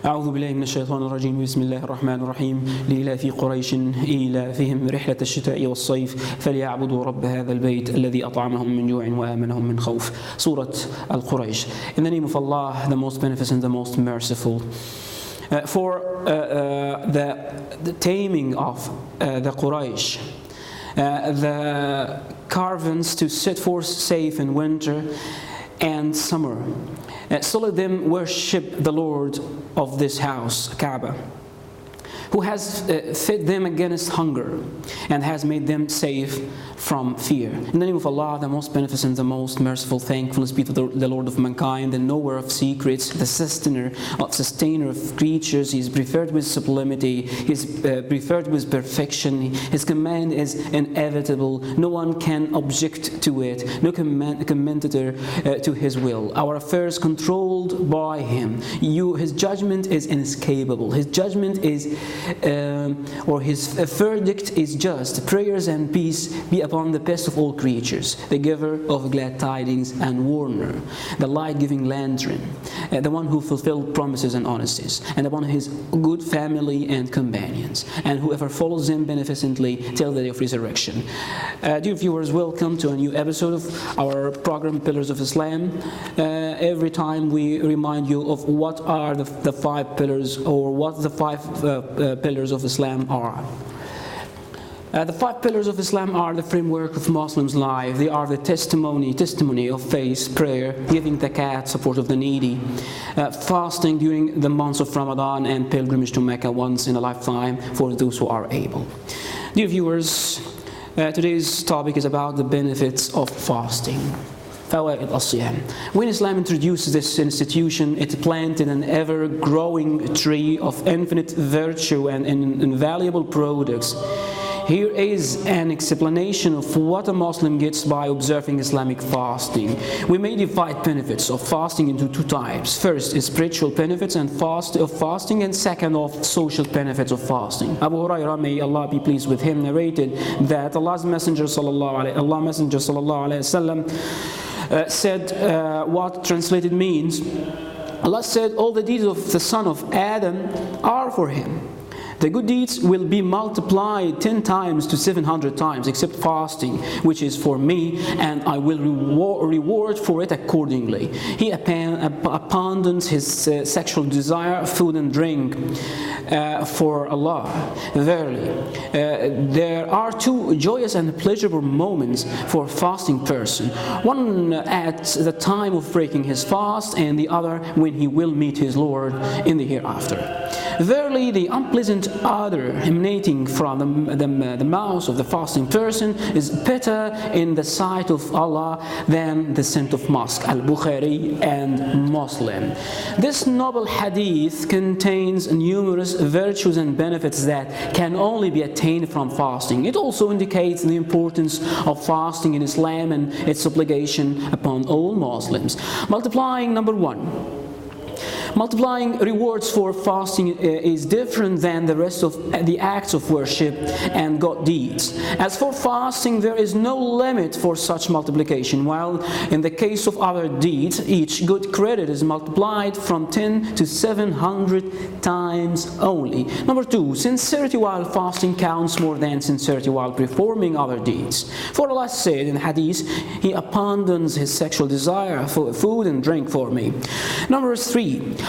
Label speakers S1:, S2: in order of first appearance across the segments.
S1: أعوذ بالله من الشيطان الرجيم بسم الله الرحمن الرحيم لإلاف قريش إيلافهم رحلة الشتاء والصيف فليعبدوا رب هذا البيت الذي أطعمهم من جوع وآمنهم من خوف. Surah Al-Quraysh. In the name of Allah, the most beneficent, the most merciful. For the taming of the Quraysh, the caravans to set forth safe in winter and summer. So let them worship the Lord of this house, Kaaba, who has fed them against hunger and has made them safe from fear. In the name of Allah, the most beneficent, the most merciful, thankfulness be to the Lord of mankind, the knower of secrets, the sustainer of creatures. He is preferred with sublimity, he is preferred with perfection. His command is inevitable. No one can object to it, no commentator to his will. Our affairs controlled by him. His judgment is inescapable. His judgment is his verdict is just. Prayers and peace be upon the best of all creatures, the giver of glad tidings and warner, the light-giving lantern, the one who fulfilled promises and honesties, and upon his good family and companions, and whoever follows them beneficently till the day of resurrection. Dear viewers, welcome to a new episode of our program Pillars of Islam. Every time we remind you of what are the five pillars, or what the five pillars of Islam are. The five pillars of Islam are the framework of Muslims' life. They are the testimony of faith, prayer, giving zakat, support of the needy, fasting during the months of Ramadan, and pilgrimage to Mecca once in a lifetime for those who are able. Dear viewers, today's topic is about the benefits of fasting. When Islam introduced this institution, it planted an ever-growing tree of infinite virtue and invaluable products. Here is an explanation of what a Muslim gets by observing Islamic fasting. We may divide benefits of fasting into two types. First is spiritual benefits of fasting, and second of social benefits of fasting. Abu Hurairah, may Allah be pleased with him, narrated that Allah's Messenger sallallahu alaihi wasallam said what translated means. Allah said, all the deeds of the son of Adam are for him. The good deeds will be multiplied 10 times to 700 times, except fasting, which is for me, and I will reward for it accordingly. He abandons his sexual desire, food and drink for Allah. Verily, there are two joyous and pleasurable moments for a fasting person. One at the time of breaking his fast, and the other when he will meet his Lord in the hereafter. Verily, the unpleasant odor emanating from the mouth of the fasting person is better in the sight of Allah than the scent of musk. Al-Bukhari and Muslim. This noble hadith contains numerous virtues and benefits that can only be attained from fasting. It also indicates the importance of fasting in Islam and its obligation upon all Muslims. Multiplying rewards for fasting is different than the rest of the acts of worship and good deeds. As for fasting, there is no limit for such multiplication, while in the case of other deeds, each good credit is multiplied from 10 to 700 times only. Number two, sincerity while fasting counts more than sincerity while performing other deeds. For Allah said in Hadith, He abandons His sexual desire for food and drink for me. Number three,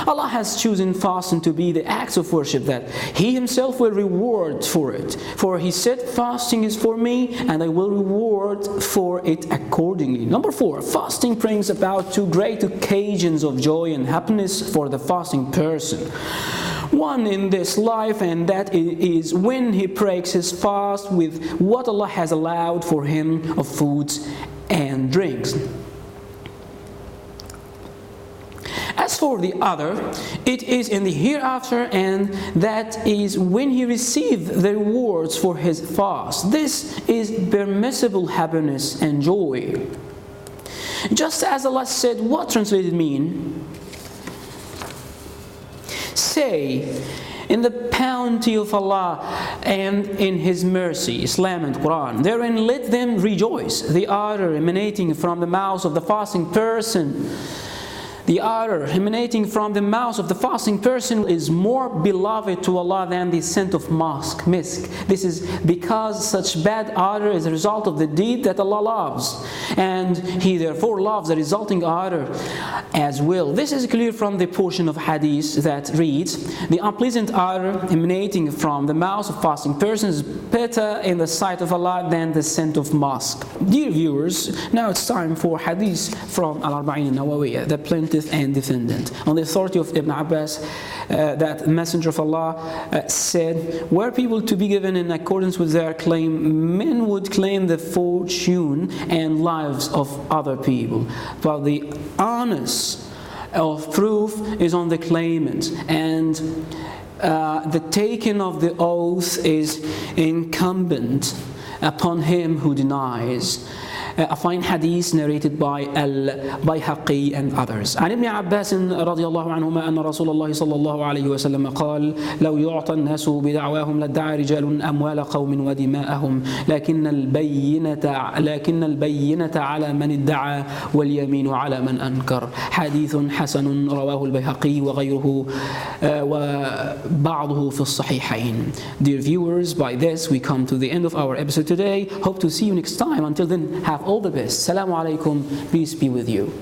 S1: Allah has chosen fasting to be the acts of worship that He Himself will reward for it. For He said, fasting is for me, and I will reward for it accordingly. Number four, fasting brings about two great occasions of joy and happiness for the fasting person. One in this life, and that is when he breaks his fast with what Allah has allowed for him of foods and drinks. As for the other, it is in the hereafter, and that is when he receives the rewards for his fast. This is permissible happiness and joy. Just as Allah said, what translated mean? Say, in the bounty of Allah and in His mercy, Islam and Quraan, therein let them rejoice. The odor emanating from the mouth of the fasting person the odor emanating from the mouth of the fasting person is more beloved to Allah than the scent of musk. This is because such bad odor is a result of the deed that Allah loves, and He therefore loves the resulting odor as well. This is clear from the portion of hadith that reads, the unpleasant odor emanating from the mouth of fasting persons is better in the sight of Allah than the scent of musk. Dear viewers, now it's time for hadith from Al-Arba'in al-Nawawiyya, the plaintiff and defendant. On the authority of Ibn Abbas, that Messenger of Allah said, were people to be given in accordance with their claim, men would claim the fortune and lives of other people. But the onus of proof is on the claimant, and the taking of the oath is incumbent upon him who denies. A fine hadith narrated by Al-Bayhaqi and others. عن ابن عباس رضي الله عنهما أن رسول الله صلى الله عليه وسلم قال لو يعطى الناس بدعواهم لادعى رجال أموال قوم ودماءهم لكن البينة على من ادعى واليمين على من أنكر. حديث حسن رواه البيهقي وغيره وبعضه في الصحيحين. Dear viewers, by this we come to the end of our episode today. Hope to see you next time. Until then, have all the best. Assalamu alaikum. Peace be with you.